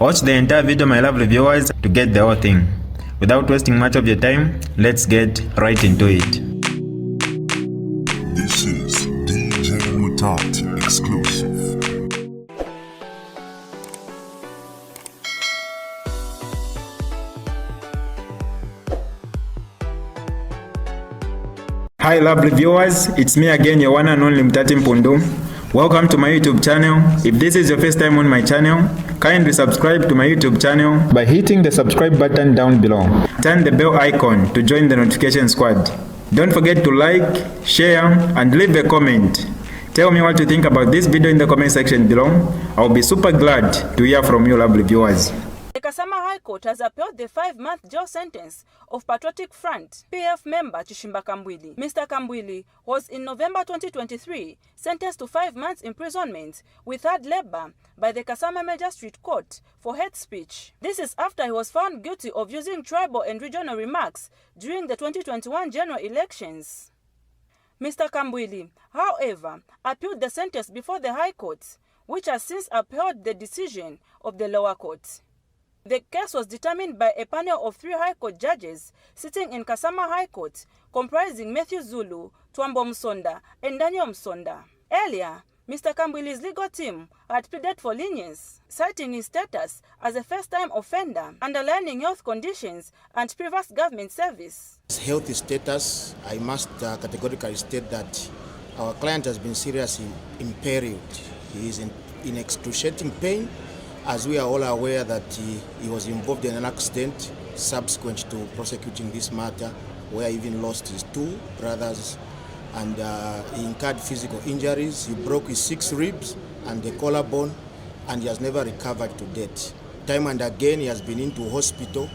Watch the entire video, my lovely viewers, to get the whole thing. Without wasting much of your time, let's get right into it. This is DJ Mutati exclusive. Hi lovely viewers, it's me again, your one and only Mutati Mpundu. Welcome to my YouTube channel. If this is your first time on my channel, kindly subscribe to my YouTube channel by hitting the subscribe button down below. Turn the bell icon to join the notification squad. Don't forget to like, share, and leave a comment. Tell me what you think about this video in the comment section below. I'll be super glad to hear from you lovely viewers. The Kasama High Court has upheld the 5-month jail sentence of Patriotic Front PF member Kambwili. Mr. Kambwili was in November 2023 sentenced to 5 months imprisonment with hard labor by the Kasama Magistrate Court for hate speech. This is after he was found guilty of using tribal and regional remarks during the 2021 general elections. Mr. Kambwili, however, appealed the sentence before the High Court, which has since upheld the decision of the lower court. The case was determined by a panel of 3 High Court judges sitting in Kasama High Court, comprising Matthew Zulu, Twambo Msonda, and Daniel Msonda. Earlier, Mr. Kambwili's legal team had pleaded for lenience, citing his status as a first-time offender, underlining health conditions and previous government service. Health status, I must categorically state that our client has been seriously imperiled. He is in excruciating pain, as we are all aware that he was involved in an accident subsequent to prosecuting this matter, where he even lost his 2 brothers, and he incurred physical injuries. He broke his 6 ribs and the collarbone, and he has never recovered to date. Time and again he has been into hospital,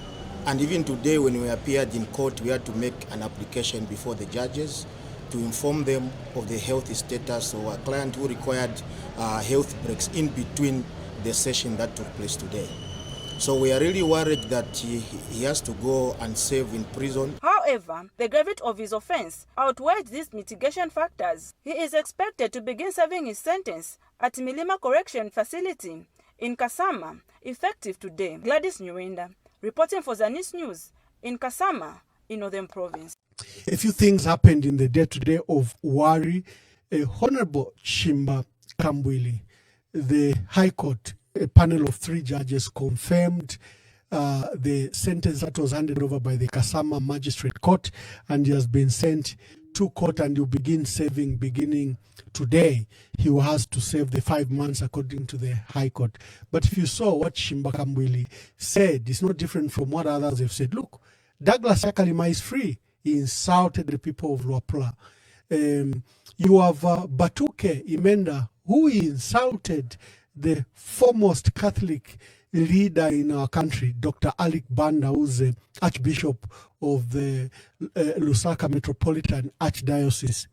and even today when we appeared in court, we had to make an application before the judges to inform them of the health status of our client, who required health breaks in between the session that took place today. So we are really worried that he has to go and serve in prison. However, the gravity of his offense outweighs these mitigation factors. He is expected to begin serving his sentence at Milima Correction Facility in Kasama, effective today. Gladys Nyuenda, reporting for Zanis News in Kasama, in Northern Province. A few things happened in the day-to-day of Wari. Honorable Kambwili, the High Court, a panel of 3 judges confirmed the sentence that was handed over by the Kasama Magistrate Court, and he has been sent to court and will begin serving beginning today. He has to serve the 5 months according to the High Court. But if you saw what Kambwili said, it's not different from what others have said. Look, Douglas Yakalima is free. He insulted the people of Luapula. You have Batuke Imenda, who insulted the foremost Catholic leader in our country, Dr. Alec Banda, who's the Archbishop of the Lusaka Metropolitan Archdiocese.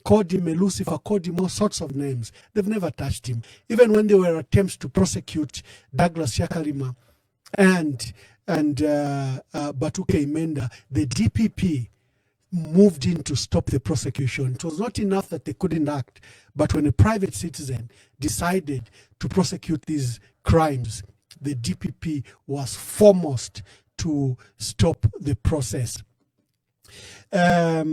Called him a Lucifer, called him all sorts of names. They've never touched him. Even when there were attempts to prosecute Douglas Yakalima and Batuke Imenda, the DPP moved in to stop the prosecution. It was not enough that they couldn't act, but when a private citizen decided to prosecute these crimes, the DPP was foremost to stop the process. There are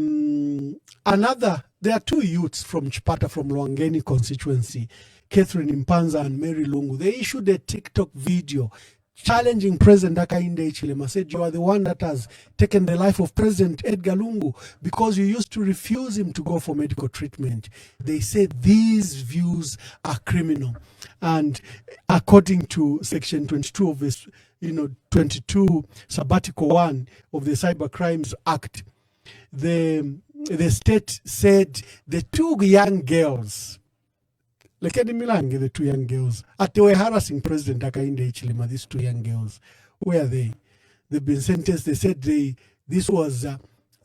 2 youths from Chipata, from Lwangeni constituency, Catherine Impanza and Mary Lungu. They issued a TikTok video challenging President Hakainde Hichilema, said, you are the one that has taken the life of President Edgar Lungu because you used to refuse him to go for medical treatment. They said these views are criminal. And according to Section 22 of this, 22 Sabbatical 1 of the Cyber Crimes Act, the state said the 2 young girls, the 2 young girls, they were harassing President Hakainde Hichilema, these 2 young girls. Where are they? They've been sentenced. They said this was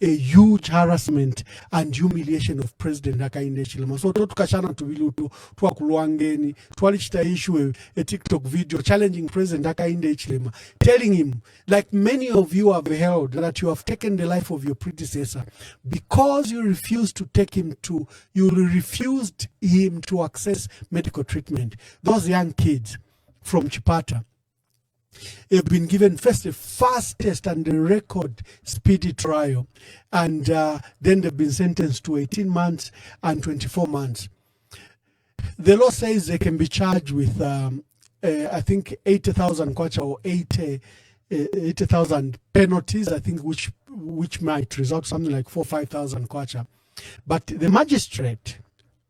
a huge harassment and humiliation of President Hakainde Hichilema. So tukashana tubilutu twa kulwangeni twalichita issue a TikTok video challenging President Hakainde Hichilema, telling him, like many of you have held, that you have taken the life of your predecessor because you refused him to access medical treatment. Those young kids from Chipata, They've been given first the fastest and the record speedy trial, and then they've been sentenced to 18 months and 24 months. The law says they can be charged with, I think, 80,000 kwacha or 80,000 penalties, I think, which might result something like 5,000 kwacha. But the magistrate,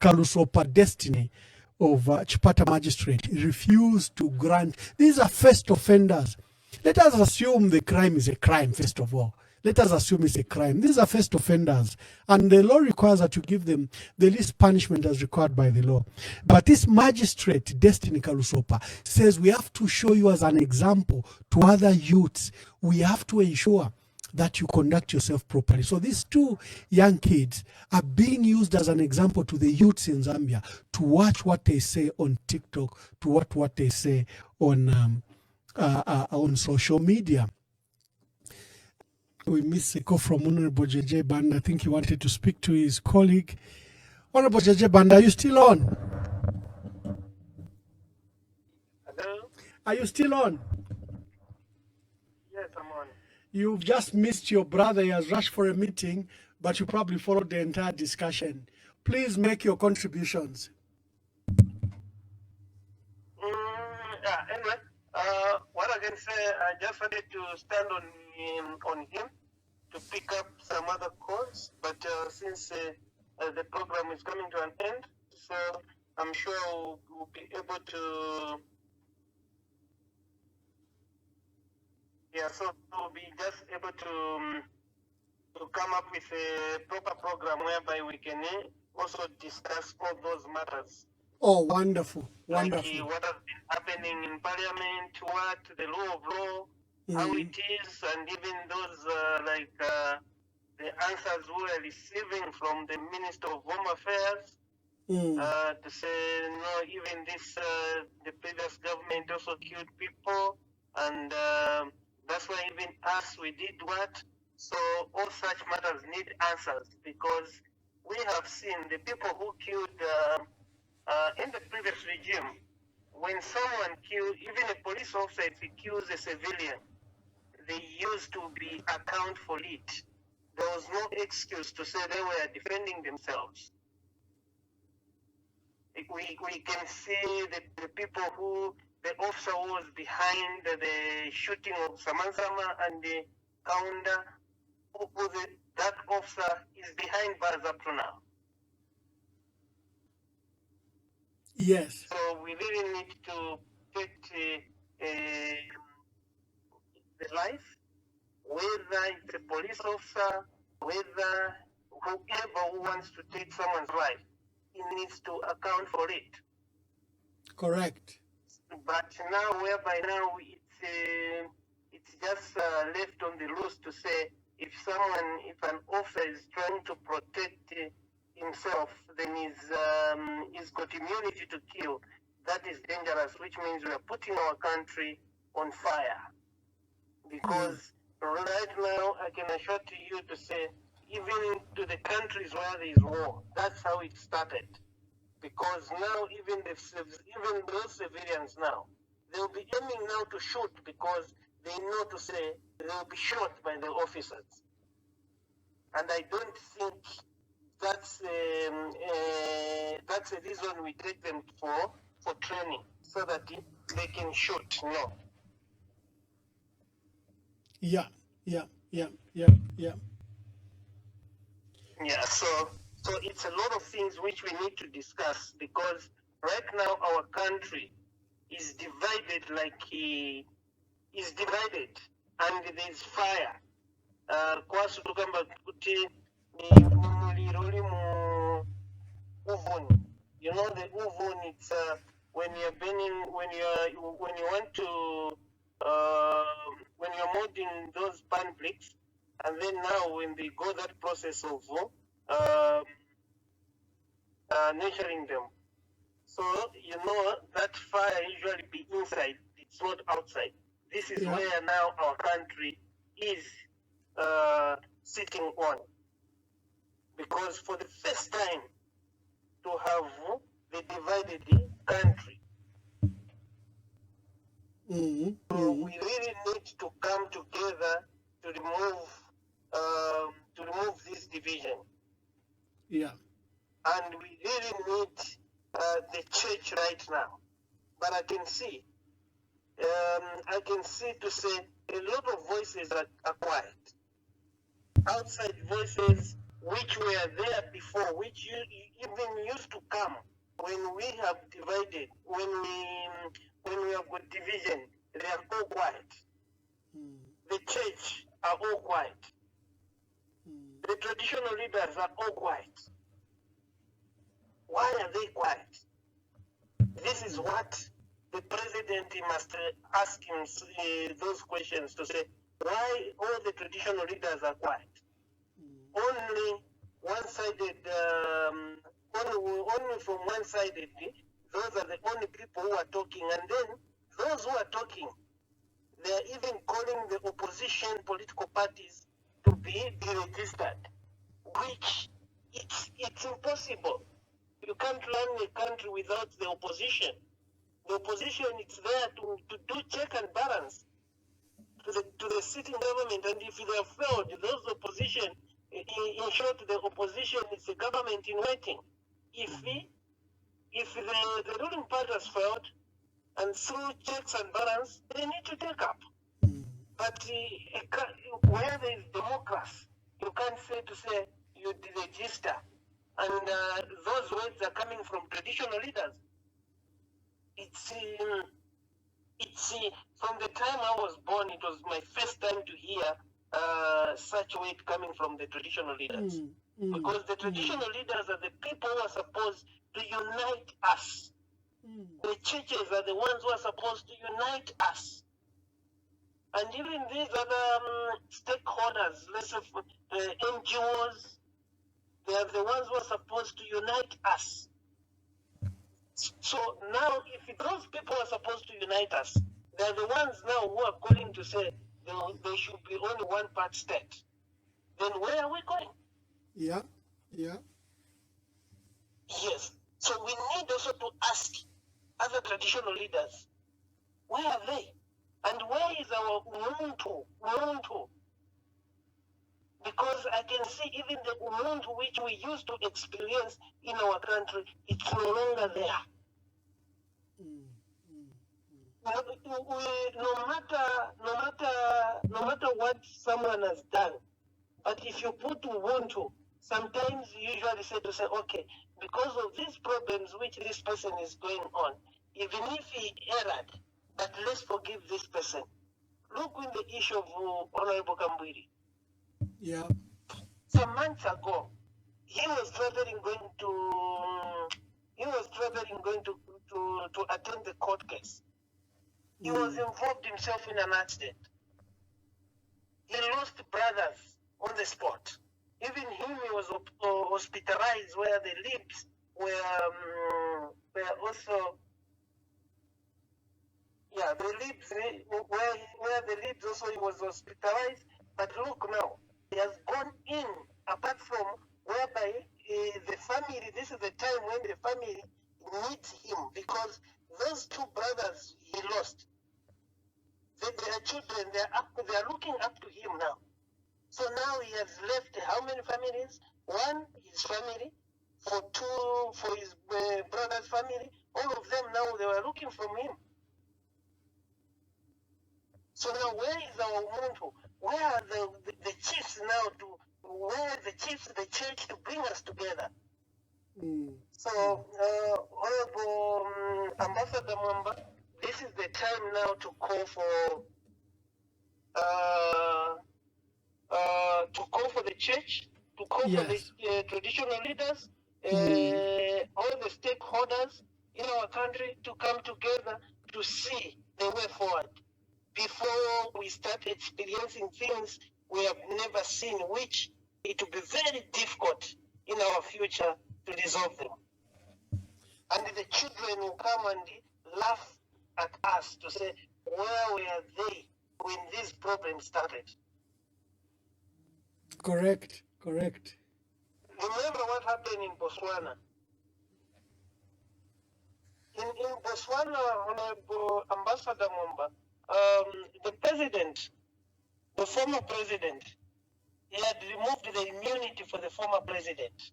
Kalusopa Destiny of Chipata Magistrate, refused to grant. These are first offenders. Let us assume the crime is a crime, first of all. Let us assume it's a crime. These are first offenders. And the law requires that you give them the least punishment as required by the law. But this magistrate, Destiny Kalusopa, says we have to show you as an example to other youths. We have to ensure that you conduct yourself properly. So these two young kids are being used as an example to the youths in Zambia to watch what they say on TikTok, to watch what they say on social media. We miss a call from Honorable JJ Banda. I think he wanted to speak to his colleague. Honorable JJ Banda, are you still on? Hello? Are you still on? Yes, I'm on. You've just missed your brother. He has rushed for a meeting, but you probably followed the entire discussion. Please make your contributions. Anyway, what I can say, I just wanted to stand on him to pick up some other calls, but since the program is coming to an end, so I'm sure we'll be able to. Yeah, so we'll be just able to come up with a proper program whereby we can also discuss all those matters. Oh, wonderful, wonderful. Like what has been happening in Parliament, what the rule of law, how it is, and even those the answers we are receiving from the Minister of Home Affairs to say no, even this the previous government also killed people, and that's why even us we did what. So all such matters need answers, because we have seen the people who killed. In the previous regime, when someone killed, even a police officer, if he kills a civilian, they used to be account for it. There was no excuse to say they were defending themselves. We can see the people who, the officer who was behind the shooting of Samansama and the Kaunda, that officer is behind bars up to now. Yes. So we really need to take the life, whether it's a police officer, whether whoever who wants to take someone's life, he needs to account for it. Correct. But now, whereby now it's just left on the loose to say if an officer is trying to protect himself, then he's got immunity to kill. That is dangerous, which means we are putting our country on fire. Because right now, I can assure to you to say, even to the countries where there is war, that's how it started. Because now, even those civilians now, they'll be aiming now to shoot because they know to say they'll be shot by the officers. And I don't think that's a reason we take them for training, so that they can shoot. No. Yeah. Yeah. So it's a lot of things which we need to discuss, because right now our country is divided and there's fire. Kwasu tukamba kuti ni muliro uli mu oven. You know the oven, it's when you're burning, when you want to when you're molding those pan bricks, and then now when they go that process of nurturing them. So you know that fire usually be inside, it's not outside. This is where now our country is sitting on. Because for the first time to have the divided country, so we really need to come together to remove this division. Yeah. And we really need the church right now. But I can see to say a lot of voices are quiet. Outside voices which were there before, which even used to come when we have divided, when we have got division, they are all quiet. The church are all quiet. The traditional leaders are all quiet. Why are they quiet? This is what the president must ask him those questions to say, why all the traditional leaders are quiet? Only one-sided, only from one-sided, those are the only people who are talking. And then those who are talking, they are even calling the opposition political parties to be deregistered, which it's impossible. You can't run a country without the opposition. The opposition is there to do check and balance to the sitting government, and if they have failed, those opposition, in short, the opposition is a government in waiting. If the ruling party has failed, and through checks and balance, they need to take up. But where there is democracy, you can't say you deregister. And those words are coming from traditional leaders. It's from the time I was born, it was my first time to hear such word coming from the traditional leaders. Because the traditional leaders are the people who are supposed to unite us. The churches are the ones who are supposed to unite us. And even these other stakeholders, let's say NGOs, they are the ones who are supposed to unite us. So now, if those people are supposed to unite us, they are the ones now who are calling to say there should be only one part state. Then where are we going? Yeah. Yes. So we need also to ask other traditional leaders, where are they? And where is our Mpundu? Because I can see even the Mpundu which we used to experience in our country, it's no longer there. No matter what someone has done, but if you put Ubuntu, sometimes you usually say, okay, because of these problems which this person is going on, even if he erred, but let's forgive this person. Look with the issue of Honorable Kambwili. Yeah. Some months ago, he was traveling going to attend the court case. He was involved himself in an accident. He lost brothers on the spot. Even him, he was hospitalized where the lips were also, the lips, where the lips also he was hospitalized. But look now, he has gone in, apart from whereby the family, this is the time when the family needs him, because those two brothers he lost, their children, they are looking up to him now. So now he has left how many families? One, his family, for his brother's family. All of them now, they were looking from him. So now where is our Mpundu? Where are the chiefs now where are the chiefs, the church, to bring us together? So, Honorable Ambassador Mwamba, this is the time now to call for the church, to call for the traditional leaders, all the stakeholders in our country to come together to see the way forward before we start experiencing things we have never seen, which it will be very difficult in our future to resolve them. And the children will come and laugh at us to say, where were they when these problems started? Correct. Remember what happened in Botswana. In Botswana, Honorable Ambassador Mwamba, the former president, he had removed the immunity for the former president.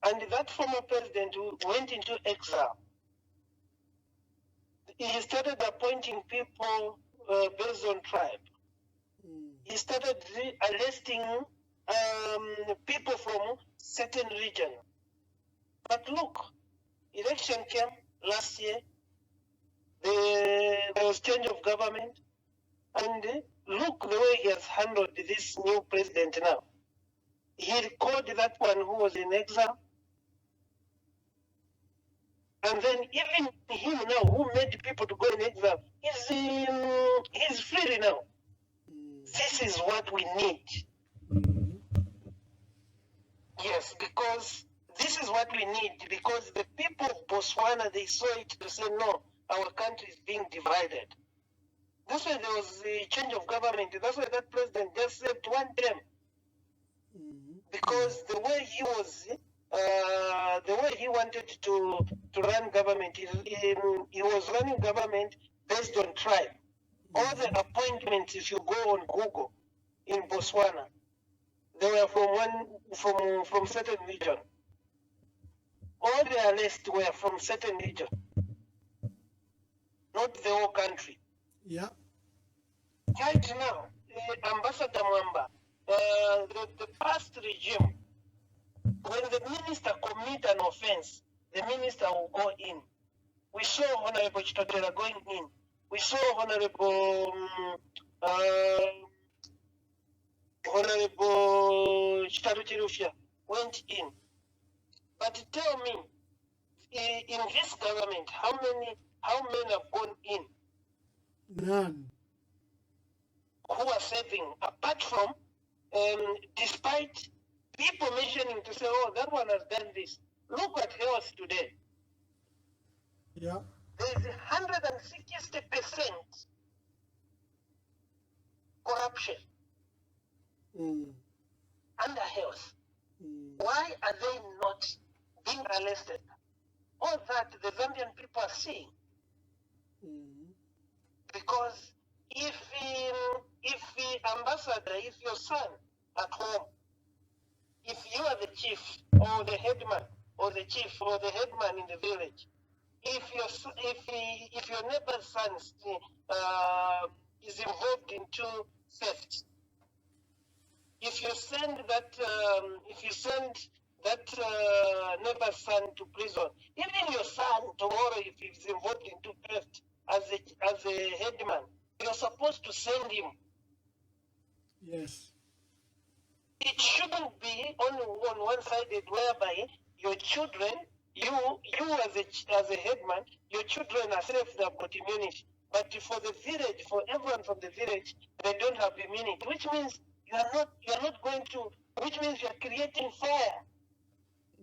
And that former president went into exile. He started appointing people based on tribe. He started arresting people from certain region. But look, election came last year. There was change of government. And look the way he has handled this new president now. He recalled that one who was in exile. And then even him now, who made people to go in exile, he's free now. This is what we need. Yes, because this is what we need. Because the people of Botswana, they saw it to say, no, our country is being divided. That's why there was a change of government. That's why that president just served one term. Because the way he was, the way he wanted to run government, he was running government based on tribe. All the appointments, if you go on Google in Botswana, they were from certain region. All the arrests were from certain region, not the whole country. Yeah. Right now, Ambassador Mwamba, the past regime, when the minister commit an offense, the minister will go in. We saw Honorable Chitotela going in. We saw Honorable Chitaruchirufia went in. But tell me, in this government, how many have gone in? None. Who are serving, apart from, despite people mentioning to say, oh, that one has done this. Look at health today. Yeah. There is 160% corruption under health. Why are they not being arrested? All that the Zambian people are seeing. Because if ambassador, if your son at home, if you are the chief or the headman or the chief or the headman in the village, if your neighbor's son is involved into theft, if you send that neighbor's son to prison, even your son tomorrow, if he's involved into theft as a headman, you're supposed to send him. Yes. It shouldn't be only on one-sided, whereby your children, you as a headman, your children are safe, they've got immunity. But for the village, for everyone from the village, they don't have immunity, which means you are not going to, which means you are creating fire.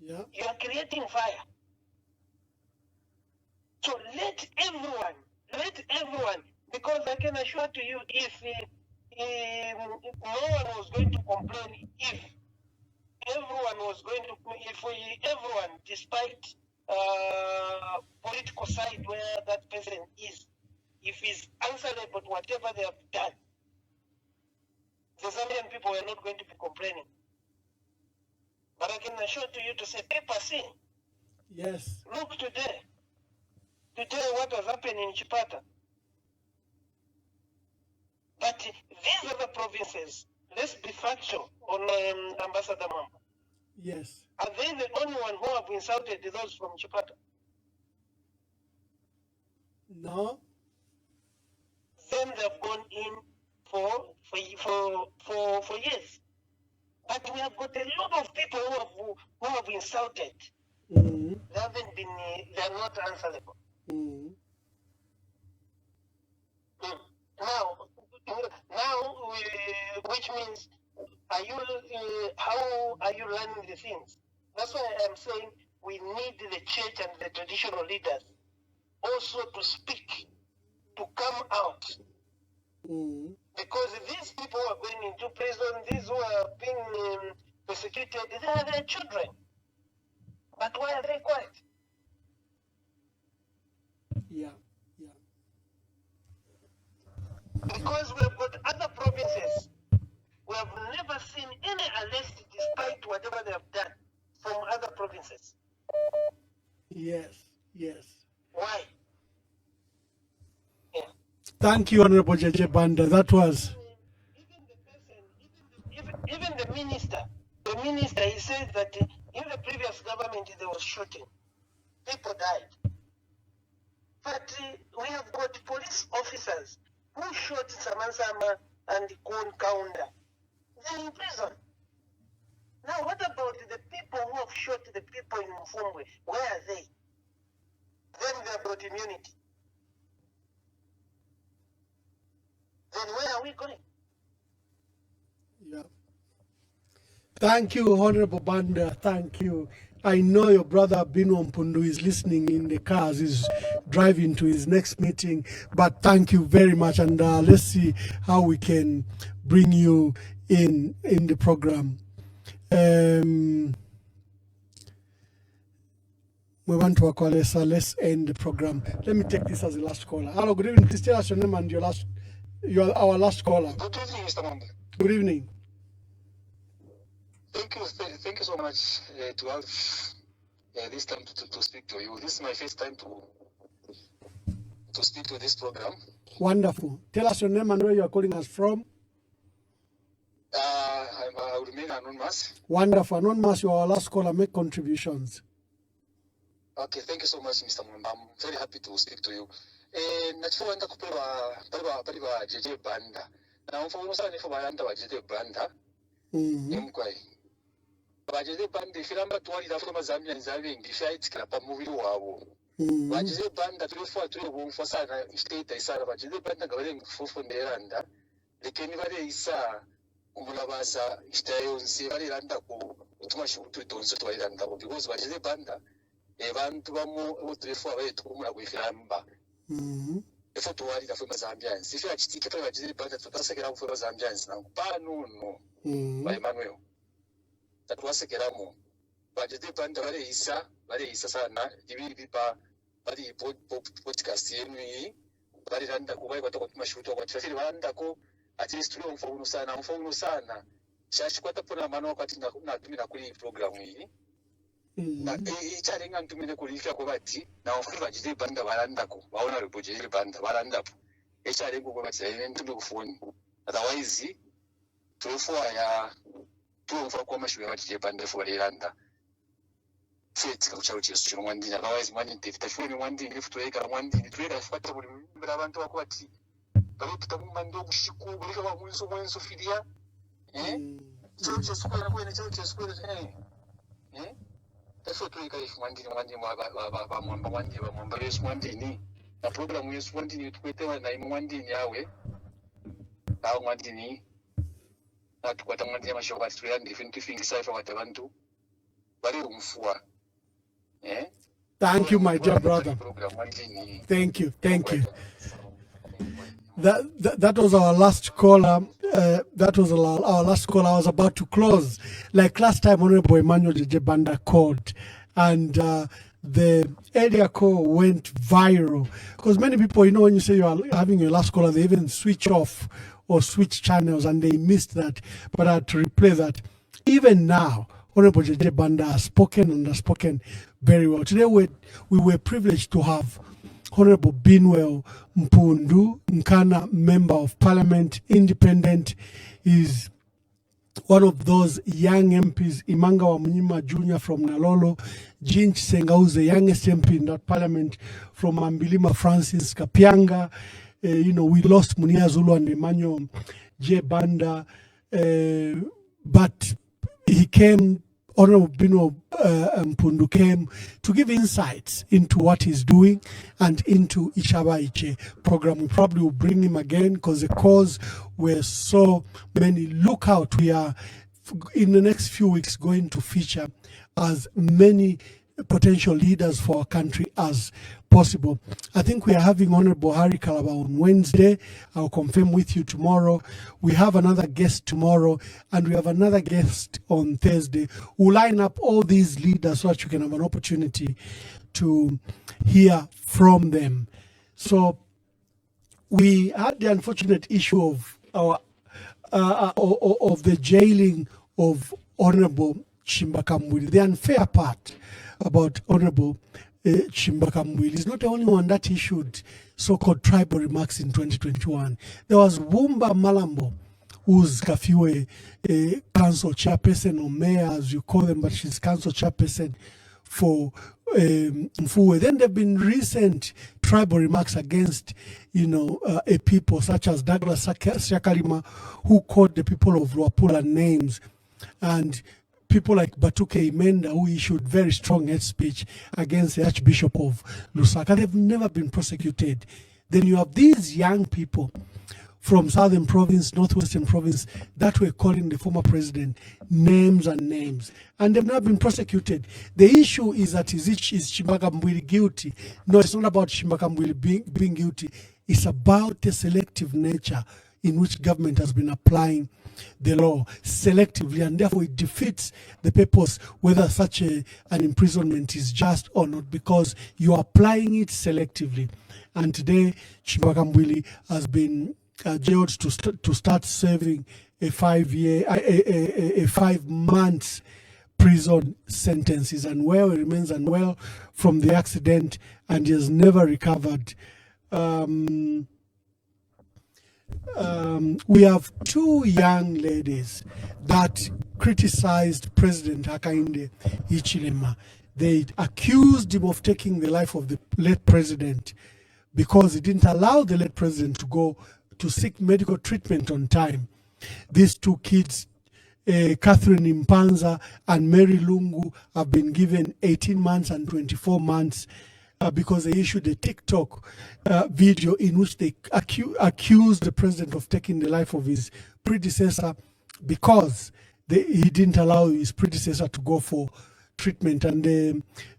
Yeah. You are creating fire. So let everyone, because I can assure to you, if no one was going to complain, if everyone was going to, everyone, despite political side where that person is, if he's answerable to whatever they have done, the Zambian people are not going to be complaining. But I can assure to you to say, people see. Yes. Look today what has happened in Chipata. But these other provinces, let's be factual on Ambassador Mwamba. Yes. Are they the only one who have insulted those from Chipata? No. Then they've gone in for years. But we have got a lot of people who have insulted. They haven't been. They are not answerable. Now, which means, how are you learning the things? That's why I'm saying we need the church and the traditional leaders also to speak, to come out. Because these people who are going into prison, these who are being persecuted, they are their children. But why are they quiet? Yeah. Because we've got Thank you, Honorable JJ Banda. That was. Even the minister, he said that in the previous government there was shooting. People died. But we have got police officers who shot Samansama and Kon Kaunda. They're in prison. Now what about the people who have shot the people in Mfumbwe? Where are they? Then they have got immunity. Then where are we going? Yeah. Thank you, Honorable Banda. Thank you. I know your brother Bino Mpundu is listening in the cars. He's driving to his next meeting. But thank you very much. And let's see how we can bring you in the program. We want to call us. Let's end the program. Let me take this as the last caller. Hello, good evening. Please tell us your name and you're our last caller. Good evening, Mr. Mamba. Good evening. Thank you so much to have this time to speak to you. This is my first time to speak to this program. Wonderful. Tell us your name and where you are calling us from. I will remain anonymous. Wonderful. Anonymous, you are our last caller. Make contributions. Okay, thank you so much, Mr. Mamba. I'm very happy to speak to you. Nachifuanda kupewa paliwa JJ Banda. Na mfano sana nifu bayanda wa JJ Banda. Mkwai. Bajeze Banda ifiramba tuwali dafuro mazamia nzawe ngishayitikira pa mubiri wabo. Bajeze Banda tulifuwa tuli bumfa sana ishita isara bajeze Banda ngabale ngufufu nderanda. Lekeni bale isa umulabasa ishitayo nsi bale randa ku utuma shukutu itonso tuwali randa ko because bajeze Banda abantu bamu utulifuwa bale tukumula kuifiramba. Efo tuwali dafuro mazamia nsi ifira chitike pa bajeze Banda tutasekera kufuro mazamia nsi na kupanu no. Ba Emmanuel. Tatuwasekeramu bajete Banda bareyisa sana ibiri bari podcast yenu iyi bari randa kubaye kwatoko mashuto kwa chafiri banda ko at least tuli mfunu sana shashi kwatapona mano kwati natumira kuri program iyi na icharenga ntumire kulifya ko bati na mfunu bajete Banda baranda ko baona rubujete Banda baranda po icharenga ko bati ntumire kufuni otherwise tulifuwa ya tuomfa kwa mashuwe bajete Banda fo baranda fetika kuchalo chesu chino mwandini otherwise mwandini tafuni mwandini ifutuweka mwandini tuweka fata buli mbira abantu bakwati balipita mumando bushiku bulika wa mwenso fidia chalo chesu kwa nakuwe chalo chesu kwa tafo tuweka ifu mwandini mwamba yesu mwandini na programu yesu mwandini tukwetewa na imu mwandini yawe au mwandini na tukwata mwandini ya mashoka tuyandi fintu saifa watabantu bali umfuwa. Thank you, my dear brother. Thank you. That was our last caller. That was our last call. I was about to close. Like last time, Honorable Emmanuel JJ Banda called, and the area call went viral. Because many people, when you say you are having your last caller, they even switch off or switch channels, and they missed that. But I had to replay that. Even now, Honorable JJ Banda has spoken and has spoken very well. Today we were privileged to have Honorable Binwell Mpundu, Nkana Member of Parliament, independent. Is one of those young MPs, Imanga Wamunyima Jr. from Nalolo, Jean Chisenga, who's the youngest MP in that parliament, from Ambilima Francis Kapianga. We lost Munia Zulu and Emmanuel J. Banda, but he came. Honorable Bino Mpundu came to give insights into what he's doing and into Ishaba Iche program. We probably will bring him again because the calls were so many. Look out, we are in the next few weeks going to feature as many potential leaders for our country as possible. I think we are having Honorable Harry Kalaba on Wednesday. I'll confirm with you tomorrow. We have another guest tomorrow, and we have another guest on Thursday. We'll line up all these leaders so that you can have an opportunity to hear from them. So we had the unfortunate issue of our of the jailing of Honorable Kambwili. The unfair part about Honorable Chishimba Kambwili is not the only one that issued so-called tribal remarks in 2021. There was Wumba Malambo, who's Kafiwe council chairperson or mayor, as you call them, but she's council chairperson for Mfuwe. Then there have been recent tribal remarks against, a people such as Douglas Shakalima, who called the people of Luapula names, and people like Batuke Imenda, who issued very strong hate speech against the Archbishop of Lusaka. They've never been prosecuted. Then you have these young people from Southern Province, Northwestern Province, that were calling the former president names, and they've not been prosecuted. The issue is that is Chishimba Kambwili guilty? No, it's not about Chishimba Kambwili being guilty. It's about the selective nature in which government has been applying the law selectively, and therefore it defeats the purpose whether such an imprisonment is just or not, because you are applying it selectively. And today, Chishimba Kambwili has been jailed to start serving a 5 months prison sentence. He's unwell, he remains unwell from the accident, and he has never recovered. We have two young ladies that criticized President Hakainde Hichilema. They accused him of taking the life of the late president because he didn't allow the late president to go to seek medical treatment on time. These two kids, Catherine Impanza and Mary Lungu, have been given 18 months and 24 months because they issued a TikTok video in which they accused the president of taking the life of his predecessor because he didn't allow his predecessor to go for treatment. And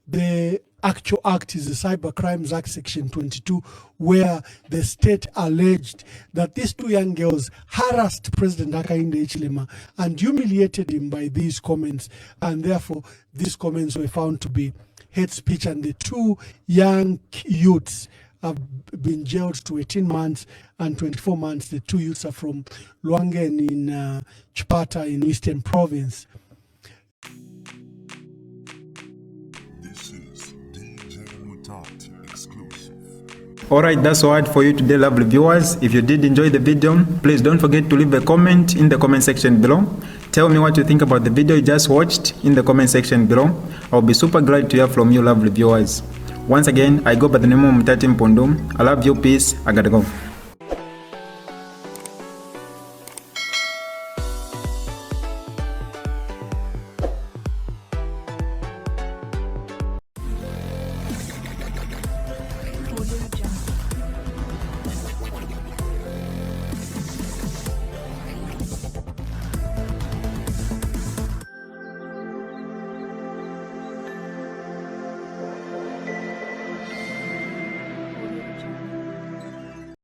the actual act is the Cyber Crimes Act Section 22, where the state alleged that these two young girls harassed President Hakainde Hichilema and humiliated him by these comments, and therefore these comments were found to be hate speech, and the two young youths have been jailed to 18 months and 24 months. The two youths are from Luangen in Chipata in Eastern Province. This is DJ Mutati exclusive. Alright, that's all for you today, lovely viewers. If you did enjoy the video, please don't forget to leave a comment in the comment section below. Tell me what you think about the video you just watched in the comment section below. I'll be super glad to hear from you, lovely viewers. Once again, I go by the name of Mutati Mpundu. I love you, peace, I gotta go.